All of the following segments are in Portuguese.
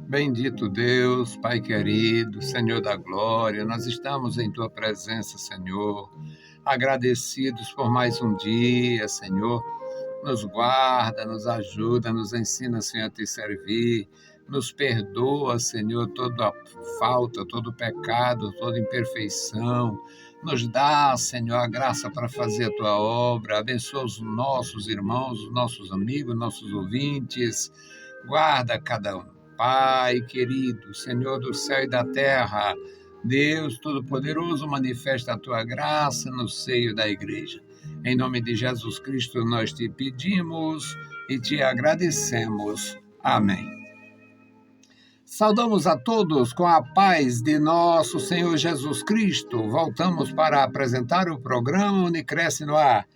Bendito Deus, Pai querido, Senhor da glória, nós estamos em Tua presença, Senhor, agradecidos por mais um dia, Senhor. Nos guarda, nos ajuda, nos ensina, Senhor, a te servir, nos perdoa, Senhor, toda falta, todo pecado, toda imperfeição. Nos dá, Senhor, a graça para fazer a Tua obra, abençoa os nossos irmãos, os nossos amigos, nossos ouvintes, guarda cada um. Pai querido, Senhor do céu e da terra, Deus Todo-Poderoso, manifesta a Tua graça no seio da igreja. Em nome de Jesus Cristo nós te pedimos e te agradecemos. Amém. Saudamos a todos com a paz de nosso Senhor Jesus Cristo. Voltamos para apresentar o programa Unicresce no Ar,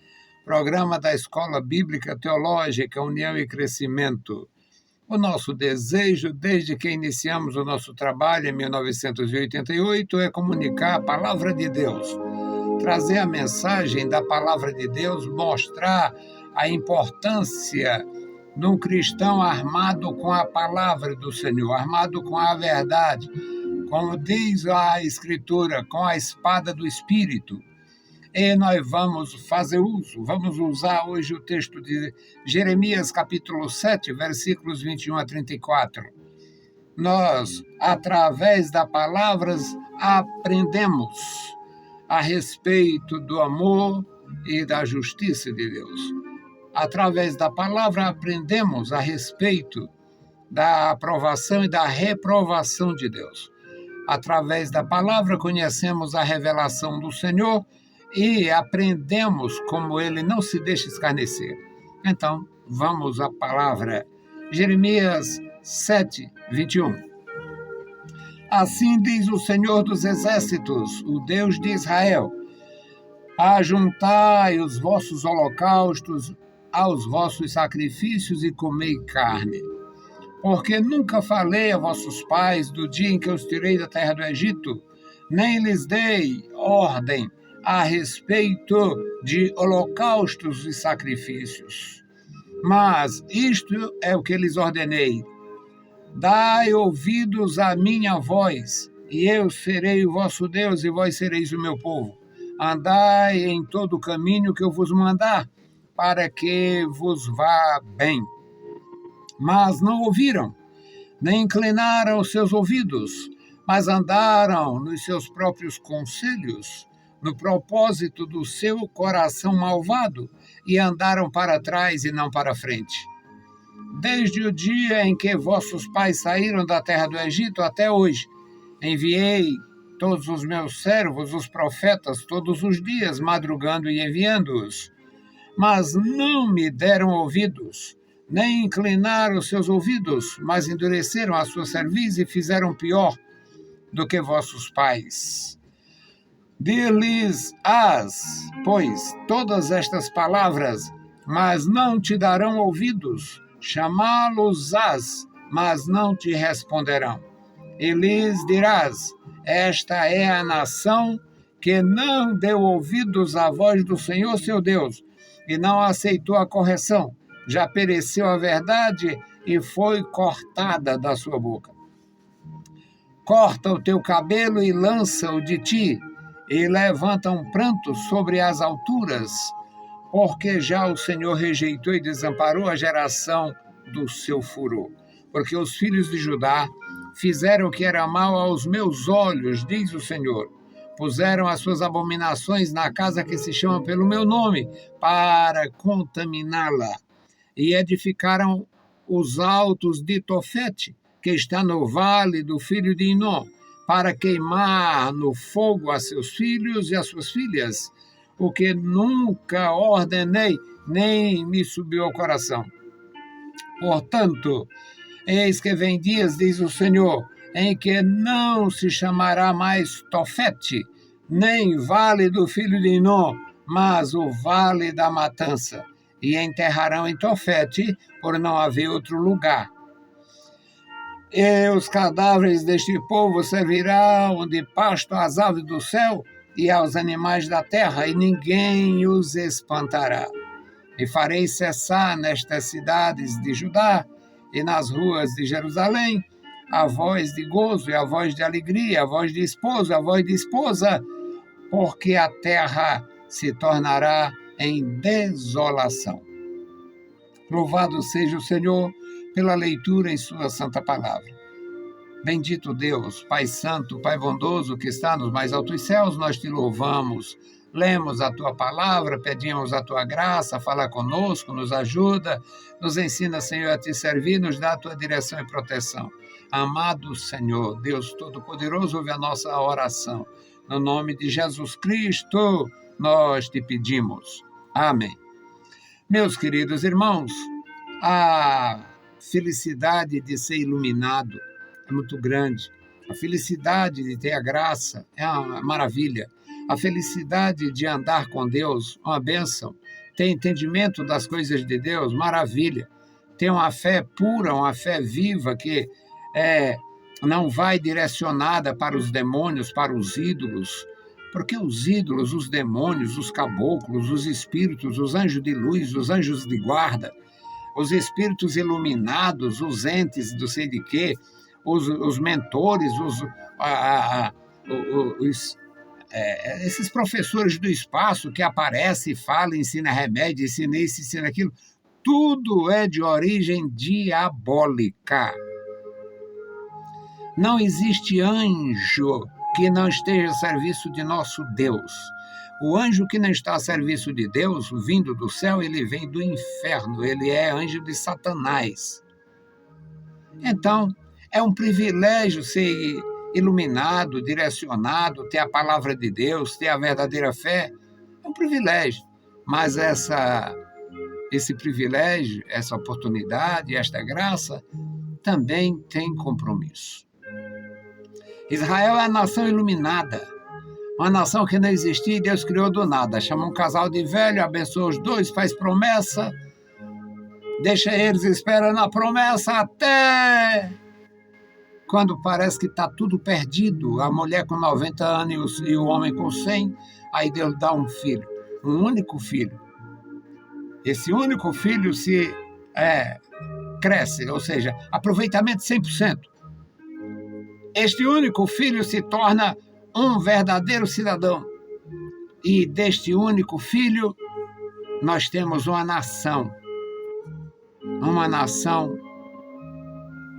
programa da Escola Bíblica Teológica União e Crescimento. O nosso desejo, desde que iniciamos o nosso trabalho em 1988, é comunicar a palavra de Deus, trazer a mensagem da palavra de Deus, mostrar a importância de um cristão armado com a palavra do Senhor, armado com a verdade, como diz a Escritura, com a espada do Espírito. E nós vamos usar hoje o texto de Jeremias, capítulo 7, versículos 21 a 34. Nós, através das palavras, aprendemos a respeito do amor e da justiça de Deus. Através da palavra, aprendemos a respeito da aprovação e da reprovação de Deus. Através da palavra, conhecemos a revelação do Senhor e aprendemos como ele não se deixa escarnecer. Então, vamos à palavra. Jeremias 7, 21. Assim diz o Senhor dos Exércitos, o Deus de Israel: ajuntai os vossos holocaustos aos vossos sacrifícios e comei carne. Porque nunca falei a vossos pais do dia em que os tirei da terra do Egito, nem lhes dei ordem a respeito de holocaustos e sacrifícios. Mas isto é o que lhes ordenei: dai ouvidos à minha voz, e eu serei o vosso Deus, e vós sereis o meu povo. Andai em todo o caminho que eu vos mandar, para que vos vá bem. Mas não ouviram, nem inclinaram os seus ouvidos, mas andaram nos seus próprios conselhos, no propósito do seu coração malvado, e andaram para trás e não para frente. Desde o dia em que vossos pais saíram da terra do Egito até hoje, enviei todos os meus servos, os profetas, todos os dias, madrugando e enviando-os. Mas não me deram ouvidos, nem inclinaram os seus ouvidos, mas endureceram a sua cerviz e fizeram pior do que vossos pais. Dir-lhes-ás, pois, todas estas palavras, mas não te darão ouvidos, chamá-los-ás, mas não te responderão. E lhes dirás: esta é a nação que não deu ouvidos à voz do Senhor seu Deus, e não aceitou a correção, já pereceu a verdade e foi cortada da sua boca. Corta o teu cabelo e lança-o de ti, e levanta um pranto sobre as alturas, porque já o Senhor rejeitou e desamparou a geração do seu furor. Porque os filhos de Judá fizeram o que era mal aos meus olhos, diz o Senhor. Puseram as suas abominações na casa que se chama pelo meu nome, para contaminá-la. E edificaram os altos de Tofete, que está no vale do filho de Inom, para queimar no fogo a seus filhos e as suas filhas, o que nunca ordenei, nem me subiu ao coração. Portanto, eis que vem dias, diz o Senhor, em que não se chamará mais Tofete, nem vale do filho de Inom, mas o vale da matança, e enterrarão em Tofete, por não haver outro lugar. E os cadáveres deste povo servirão de pasto às aves do céu e aos animais da terra, e ninguém os espantará. E farei cessar nestas cidades de Judá e nas ruas de Jerusalém a voz de gozo e a voz de alegria, a voz de esposo, a voz de esposa, porque a terra se tornará em desolação. Louvado seja o Senhor pela leitura em sua santa palavra. Bendito Deus, Pai Santo, Pai bondoso que está nos mais altos céus, nós te louvamos. Lemos a tua palavra, pedimos a tua graça, fala conosco, nos ajuda, nos ensina, Senhor, a te servir, nos dá a tua direção e proteção. Amado Senhor, Deus Todo-Poderoso, ouve a nossa oração. No nome de Jesus Cristo, nós te pedimos. Amém. Meus queridos irmãos, a felicidade de ser iluminado é muito grande. A felicidade de ter a graça é uma maravilha. A felicidade de andar com Deus, uma bênção. Ter entendimento das coisas de Deus, maravilha. Ter uma fé pura, uma fé viva que não vai direcionada para os demônios, para os ídolos. Porque os ídolos, os demônios, os caboclos, os espíritos, os anjos de luz, os anjos de guarda, os espíritos iluminados, os entes do sei de quê, os mentores, esses professores do espaço que aparecem, falam, ensinam remédio, ensinam isso, ensinam aquilo, tudo é de origem diabólica. Não existe anjo que não esteja a serviço de nosso Deus. O anjo que não está a serviço de Deus, vindo do céu, ele vem do inferno, ele é anjo de Satanás. Então, é um privilégio ser iluminado, direcionado, ter a palavra de Deus, ter a verdadeira fé. É um privilégio. Mas esse privilégio, essa oportunidade, esta graça, também tem compromisso. Israel é a nação iluminada, uma nação que não existia e Deus criou do nada. Chama um casal de velho, abençoa os dois, faz promessa, deixa eles esperando a promessa até quando parece que está tudo perdido, a mulher com 90 anos e o homem com 100, aí Deus dá um filho, um único filho. Esse único filho cresce, ou seja, aproveitamento 100%. Este único filho se torna um verdadeiro cidadão. E deste único filho, nós temos uma nação. Uma nação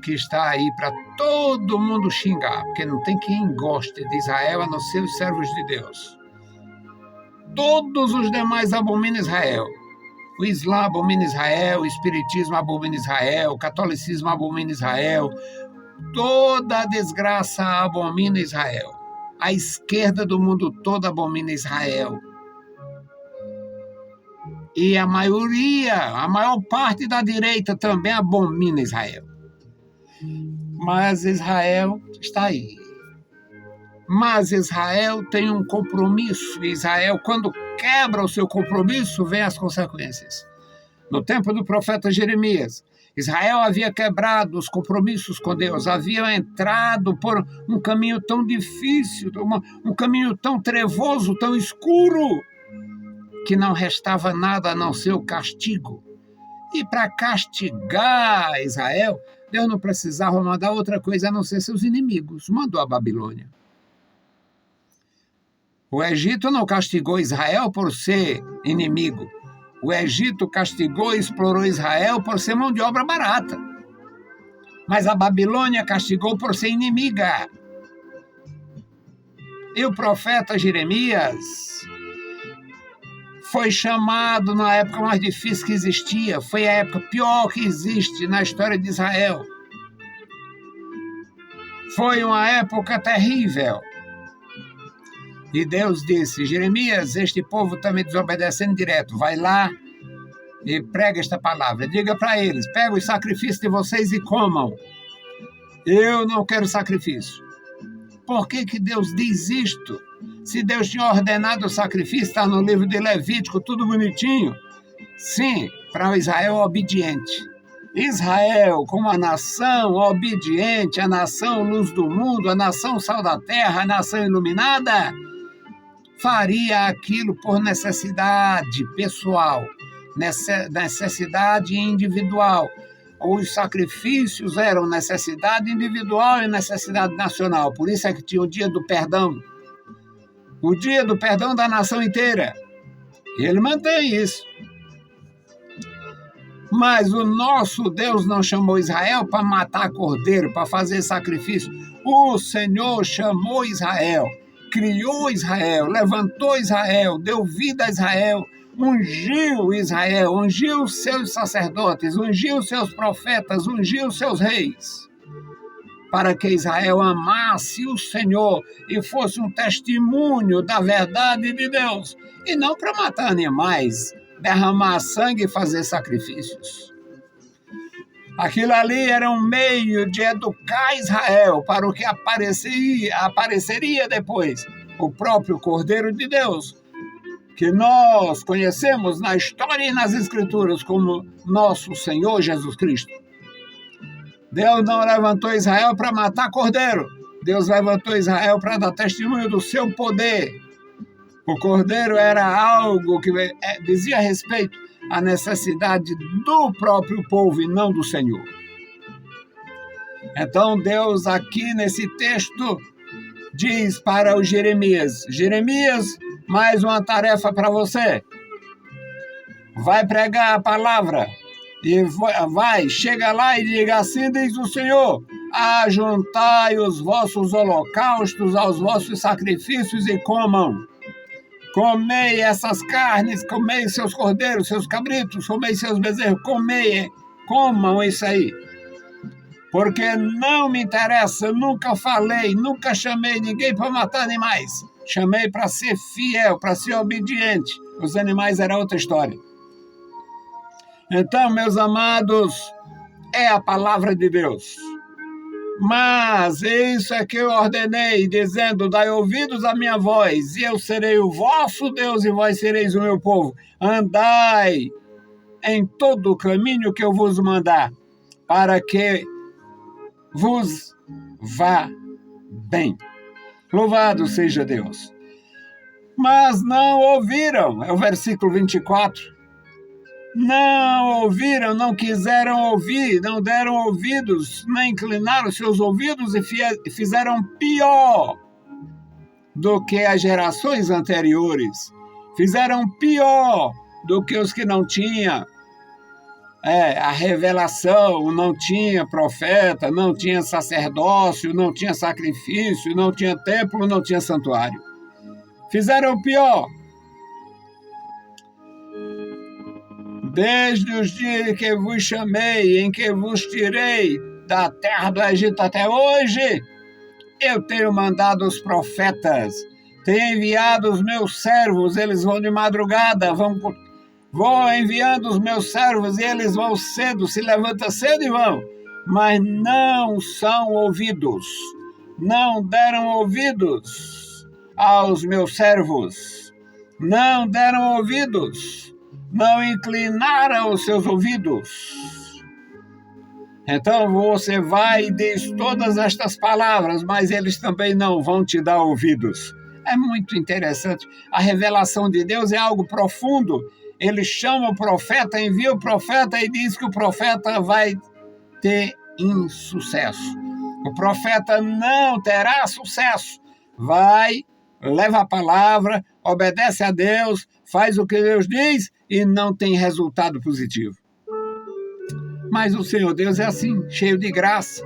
que está aí para todo mundo xingar, porque não tem quem goste de Israel a não ser os servos de Deus. Todos os demais abominam Israel. O Islã abomina Israel, o Espiritismo abomina Israel, o Catolicismo abomina Israel, toda a desgraça abomina Israel. A esquerda do mundo todo abomina Israel. E a maior parte da direita também abomina Israel. Mas Israel está aí. Mas Israel tem um compromisso. Israel, quando quebra o seu compromisso, vem as consequências. No tempo do profeta Jeremias, Israel havia quebrado os compromissos com Deus, havia entrado por um caminho tão difícil, um caminho tão trevoso, tão escuro, que não restava nada a não ser o castigo. E para castigar Israel, Deus não precisava mandar outra coisa a não ser seus inimigos. Mandou a Babilônia. O Egito não castigou Israel por ser inimigo. O Egito castigou e explorou Israel por ser mão de obra barata. Mas a Babilônia castigou por ser inimiga. E o profeta Jeremias foi chamado na época mais difícil que existia. Foi a época pior que existe na história de Israel. Foi uma época terrível. E Deus disse: Jeremias, este povo está me desobedecendo direto. Vai lá e prega esta palavra. Diga para eles: pega os sacrifícios de vocês e comam. Eu não quero sacrifício. Por que Deus diz isto? Se Deus tinha ordenado o sacrifício, está no livro de Levítico, tudo bonitinho. Sim, para o Israel obediente. Israel, como a nação obediente, a nação luz do mundo, a nação sal da terra, a nação iluminada, faria aquilo por necessidade pessoal, necessidade individual. os sacrifícios eram necessidade individual e necessidade nacional. Por isso é que tinha o dia do perdão. O dia do perdão da nação inteira. E ele mantém isso. Mas o nosso Deus não chamou Israel para matar cordeiro, para fazer sacrifício. O Senhor chamou Israel, criou Israel, levantou Israel, deu vida a Israel, ungiu os seus sacerdotes, ungiu os seus profetas, ungiu os seus reis, para que Israel amasse o Senhor e fosse um testemunho da verdade de Deus, e não para matar animais, derramar sangue e fazer sacrifícios. Aquilo ali era um meio de educar Israel para o que apareceria depois, o próprio Cordeiro de Deus, que nós conhecemos na história e nas Escrituras como nosso Senhor Jesus Cristo. Deus não levantou Israel para matar cordeiro. Deus levantou Israel para dar testemunho do seu poder. O cordeiro era algo que dizia respeito à necessidade do próprio povo e não do Senhor. Então Deus aqui nesse texto diz para o Jeremias: Jeremias, mais uma tarefa para você. Vai pregar a palavra. E chega lá e diga: assim diz o Senhor, ajuntai os vossos holocaustos aos vossos sacrifícios e comam. Comei essas carnes, comei seus cordeiros, seus cabritos, comei seus bezerros, comam isso aí. Porque não me interessa, nunca falei, nunca chamei ninguém para matar animais. Chamei para ser fiel, para ser obediente. Os animais era outra história. Então, meus amados, é a palavra de Deus. Mas isso é que eu ordenei, dizendo: dai ouvidos à minha voz, e eu serei o vosso Deus, e vós sereis o meu povo. Andai em todo o caminho que eu vos mandar, para que vos vá bem. Louvado seja Deus. Mas não ouviram, é o versículo 24. Não ouviram, não quiseram ouvir, não deram ouvidos, nem inclinaram seus ouvidos e fizeram pior do que as gerações anteriores. Fizeram pior do que os que não tinham a revelação, não tinha profeta, não tinha sacerdócio, não tinha sacrifício, não tinha templo, não tinha santuário. Fizeram pior. Desde os dias que vos chamei, em que vos tirei da terra do Egito até hoje, eu tenho mandado os profetas, tenho enviado os meus servos, eles vão de madrugada, vou enviando os meus servos e eles vão cedo, se levantam cedo e vão, mas não são ouvidos, não deram ouvidos aos meus servos, não deram ouvidos, não inclinaram os seus ouvidos. Então você vai e diz todas estas palavras, mas eles também não vão te dar ouvidos. É muito interessante. A revelação de Deus é algo profundo. Ele chama o profeta, envia o profeta e diz que o profeta vai ter insucesso. O profeta não terá sucesso. Vai, leva a palavra, obedece a Deus, faz o que Deus diz e não tem resultado positivo. Mas o Senhor Deus é assim, cheio de graça.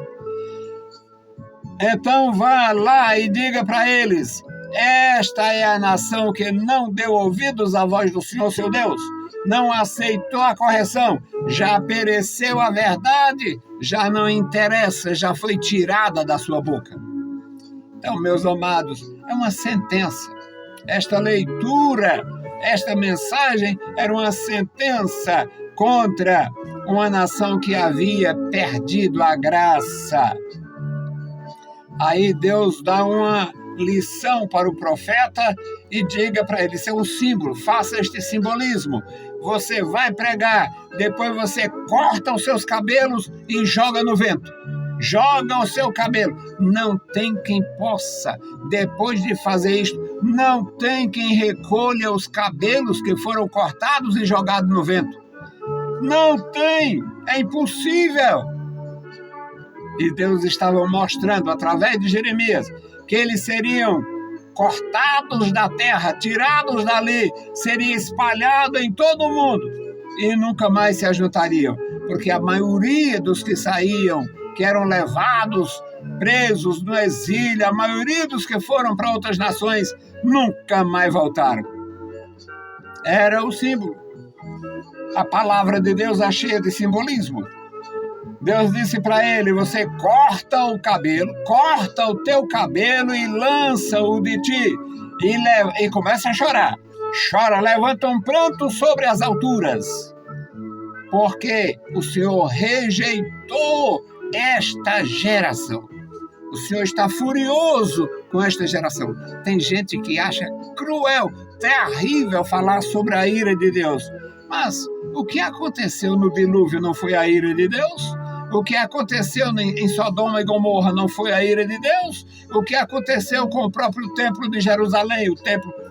Então vá lá e diga para eles: esta é a nação que não deu ouvidos à voz do Senhor seu Deus, não aceitou a correção, já pereceu a verdade, já não interessa, já foi tirada da sua boca. Então, meus amados, é uma sentença. Esta leitura, esta mensagem era uma sentença contra uma nação que havia perdido a graça. Aí Deus dá uma lição para o profeta e diga para ele: isso é um símbolo, faça este simbolismo. Você vai pregar, depois você corta os seus cabelos e joga no vento. Joga o seu cabelo. Não tem quem possa, depois de fazer isto, não tem quem recolha os cabelos que foram cortados e jogados no vento. Não tem, é impossível. E Deus estava mostrando através de Jeremias que eles seriam cortados da terra, tirados dali, seriam espalhados em todo o mundo e nunca mais se ajuntariam, porque a maioria dos que saíam, que eram levados, presos no exílio, a maioria dos que foram para outras nações, nunca mais voltaram. Era o símbolo. A palavra de Deus é cheia de simbolismo. Deus disse para ele: você corta o teu cabelo e lança-o de ti. E começa a chorar. Chora, levanta um pranto sobre as alturas. Porque o Senhor rejeitou esta geração. O Senhor está furioso com esta geração. Tem gente que acha cruel, terrível falar sobre a ira de Deus. Mas o que aconteceu no dilúvio não foi a ira de Deus? O que aconteceu em Sodoma e Gomorra não foi a ira de Deus? O que aconteceu com o próprio templo de Jerusalém,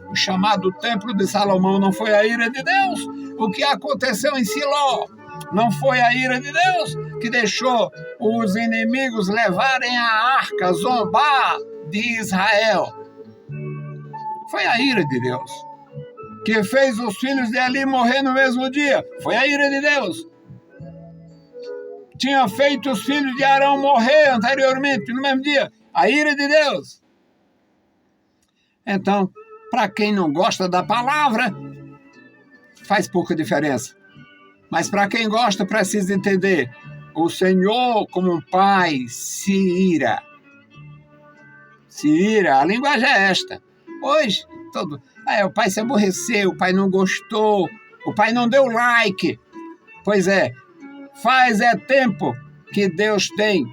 o chamado templo de Salomão, não foi a ira de Deus? O que aconteceu em Siló não foi a ira de Deus, que deixou os inimigos levarem a arca, zombar de Israel? Foi a ira de Deus. Que fez os filhos de Eli morrer no mesmo dia? Foi a ira de Deus. Tinha feito os filhos de Arão morrer anteriormente, no mesmo dia. A ira de Deus. Então, para quem não gosta da palavra, faz pouca diferença. Mas para quem gosta, precisa entender. O Senhor, como um pai, se ira. Se ira. A linguagem é esta. Hoje, o pai se aborreceu, o pai não gostou, o pai não deu like. Pois é. Faz tempo que Deus tem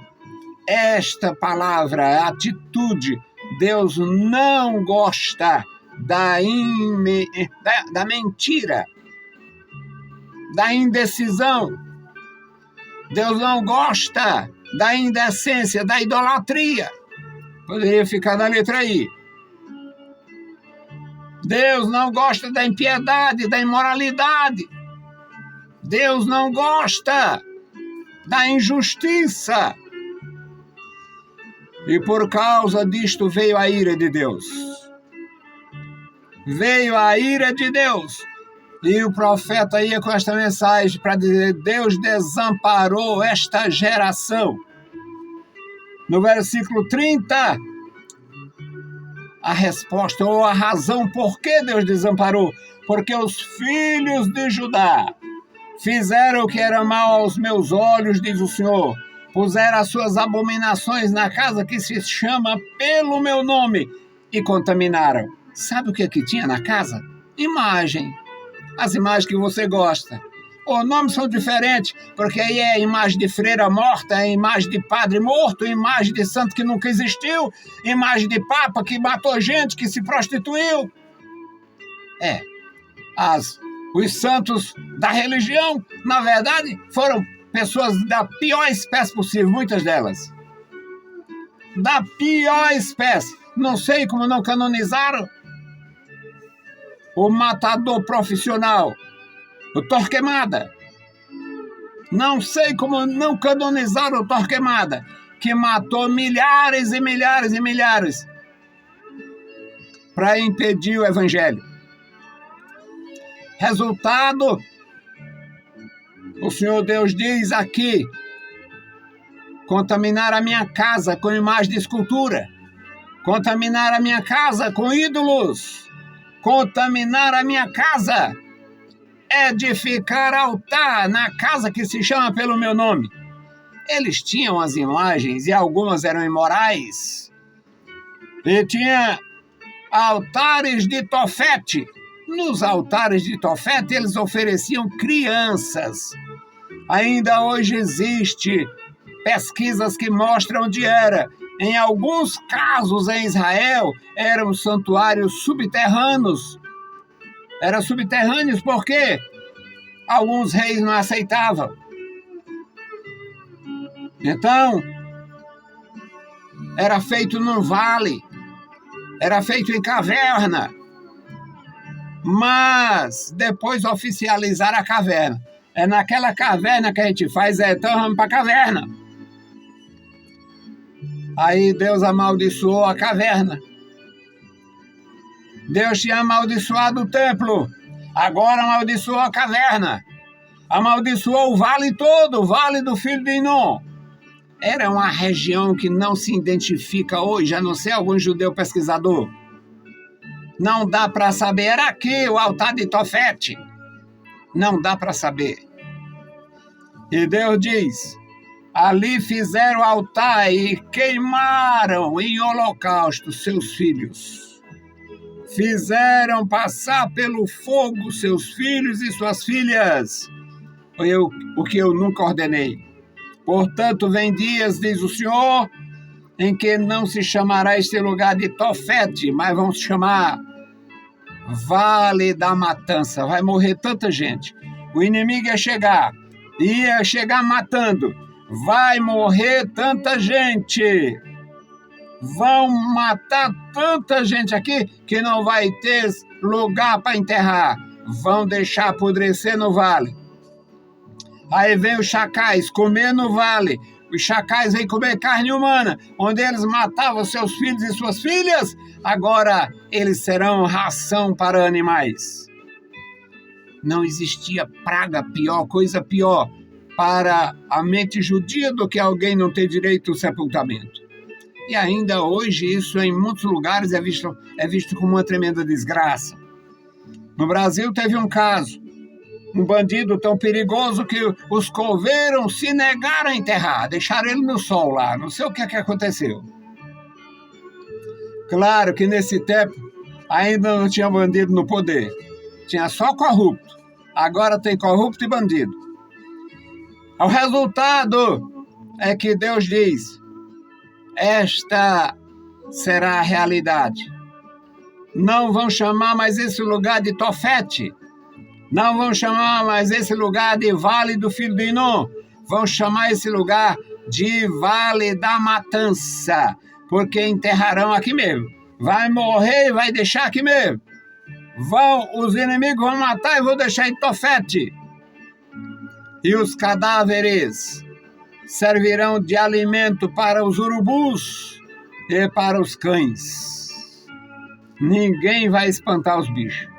esta palavra, atitude. Deus não gosta da mentira, da indecisão. Deus não gosta da indecência, da idolatria. Poderia ficar na letra I. Deus não gosta da impiedade, da imoralidade. Deus não gosta da injustiça. E por causa disto veio a ira de Deus. Veio a ira de Deus. E o profeta ia com esta mensagem para dizer: Deus desamparou esta geração. No versículo 30, a resposta ou a razão por que Deus desamparou. Porque os filhos de Judá fizeram o que era mal aos meus olhos, diz o Senhor. Puseram as suas abominações na casa que se chama pelo meu nome e contaminaram. Sabe o que tinha na casa? Imagem. As imagens que você gosta. Os nomes são diferentes, porque aí é imagem de freira morta, é imagem de padre morto, imagem de santo que nunca existiu, imagem de papa que matou gente, que se prostituiu. Os santos da religião, na verdade, foram pessoas da pior espécie possível, muitas delas. Da pior espécie. Não sei como não canonizaram o matador profissional, o Torquemada. Não sei como não canonizaram o Torquemada, que matou milhares e milhares e milhares para impedir o evangelho. Resultado, o Senhor Deus diz aqui: contaminar a minha casa com imagem de escultura, contaminar a minha casa com ídolos, contaminar a minha casa, edificar altar na casa que se chama pelo meu nome. Eles tinham as imagens e algumas eram imorais. E tinha altares de Tofete. Nos altares de Tofete eles ofereciam crianças. Ainda hoje existe pesquisas que mostram onde era. Em alguns casos em Israel eram santuários subterrâneos. Eram subterrâneos porque alguns reis não aceitavam. Então, era feito num vale, era feito em caverna. Mas depois oficializaram a caverna. É naquela caverna que a gente faz, então vamos para a caverna. Aí Deus amaldiçoou a caverna. Deus tinha amaldiçoado o templo, agora amaldiçoou a caverna. Amaldiçoou o vale todo, o vale do filho de Inom. Era uma região que não se identifica hoje, a não ser algum judeu pesquisador. Não dá para saber. Era aqui o altar de Tofete. Não dá para saber. E Deus diz, ali fizeram o altar e queimaram em holocausto seus filhos. Fizeram passar pelo fogo seus filhos e suas filhas. O que eu nunca ordenei. Portanto, vem dias, diz o Senhor, em que não se chamará este lugar de Tofete, mas vão se chamar Vale da Matança. Vai morrer tanta gente. O inimigo ia chegar matando. Vai morrer tanta gente. Vão matar tanta gente aqui que não vai ter lugar para enterrar. Vão deixar apodrecer no vale. Aí vem os chacais comer no vale. Os chacais vêm comer carne humana, onde eles matavam seus filhos e suas filhas, agora eles serão ração para animais. Não existia praga pior, coisa pior, para a mente judia do que alguém não ter direito ao sepultamento. E ainda hoje isso em muitos lugares é visto como uma tremenda desgraça. No Brasil teve um caso, um bandido tão perigoso que os coveiros se negaram a enterrar, deixaram ele no sol lá, não sei o que aconteceu. Claro que nesse tempo ainda não tinha bandido no poder, tinha só corrupto, agora tem corrupto e bandido. O resultado é que Deus diz, esta será a realidade. Não vão chamar mais esse lugar de Tofete, não vão chamar mais esse lugar de Vale do Filho de Inom, vão chamar esse lugar de Vale da Matança, porque enterrarão aqui mesmo. Vai morrer e vai deixar aqui mesmo. Os inimigos vão matar e vão deixar em Tofete. E os cadáveres servirão de alimento para os urubus e para os cães. Ninguém vai espantar os bichos.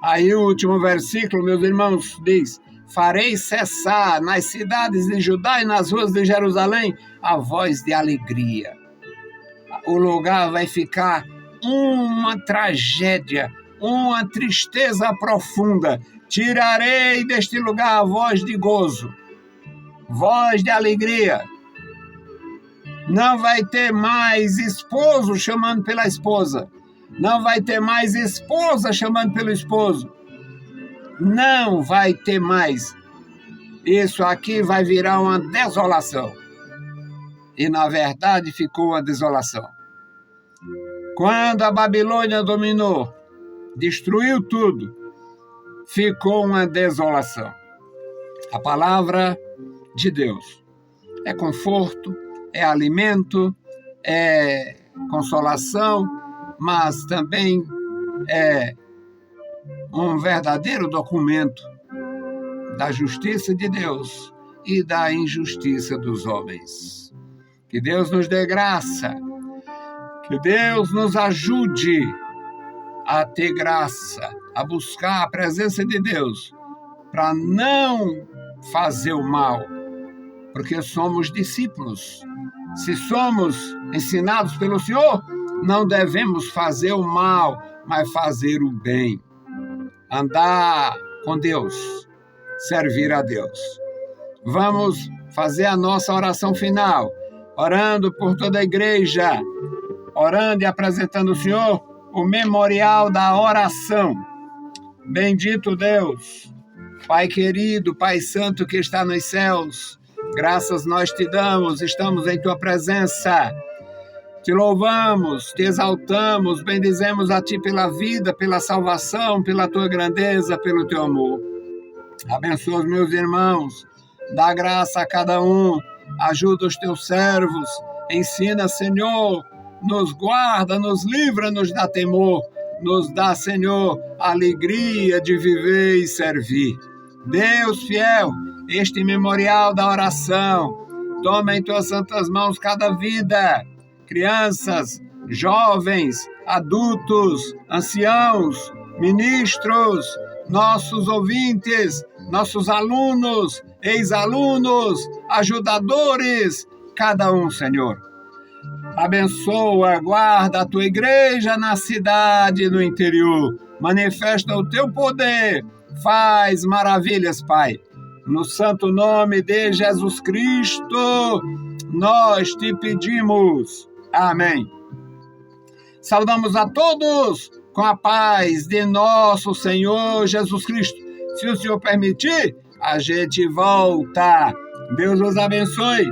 Aí o último versículo, meus irmãos, diz, farei cessar nas cidades de Judá e nas ruas de Jerusalém a voz de alegria. O lugar vai ficar uma tragédia, uma tristeza profunda. Tirarei deste lugar a voz de gozo, voz de alegria. Não vai ter mais esposo chamando pela esposa. Não vai ter mais esposa chamando pelo esposo. Não vai ter mais. Isso aqui vai virar uma desolação. E, na verdade, ficou uma desolação. Quando a Babilônia dominou, destruiu tudo, ficou uma desolação. A palavra de Deus é conforto, é alimento, é consolação, mas também é um verdadeiro documento da justiça de Deus e da injustiça dos homens. Que Deus nos dê graça, que Deus nos ajude a ter graça, a buscar a presença de Deus, para não fazer o mal, porque somos discípulos. Se somos ensinados pelo Senhor, não devemos fazer o mal, mas fazer o bem. Andar com Deus, servir a Deus. Vamos fazer a nossa oração final, orando por toda a igreja, orando e apresentando ao Senhor o memorial da oração. Bendito Deus, Pai querido, Pai santo que está nos céus, graças nós te damos, estamos em tua presença. Te louvamos, te exaltamos, bendizemos a ti pela vida, pela salvação, pela tua grandeza, pelo teu amor. Abençoa os meus irmãos, dá graça a cada um, ajuda os teus servos, ensina, Senhor, nos guarda, nos livra, nos dá temor, nos dá, Senhor, a alegria de viver e servir. Deus fiel, este memorial da oração, toma em tuas santas mãos cada vida, crianças, jovens, adultos, anciãos, ministros, nossos ouvintes, nossos alunos, ex-alunos, ajudadores, cada um, Senhor. Abençoa, guarda a tua igreja na cidade e no interior. Manifesta o teu poder, faz maravilhas, Pai. No santo nome de Jesus Cristo, nós te pedimos. Amém. Saudamos a todos com a paz de nosso Senhor Jesus Cristo. Se o Senhor permitir, a gente volta. Deus os abençoe.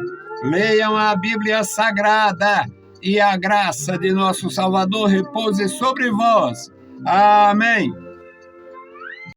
Leiam a Bíblia Sagrada e a graça de nosso Salvador repouse sobre vós. Amém.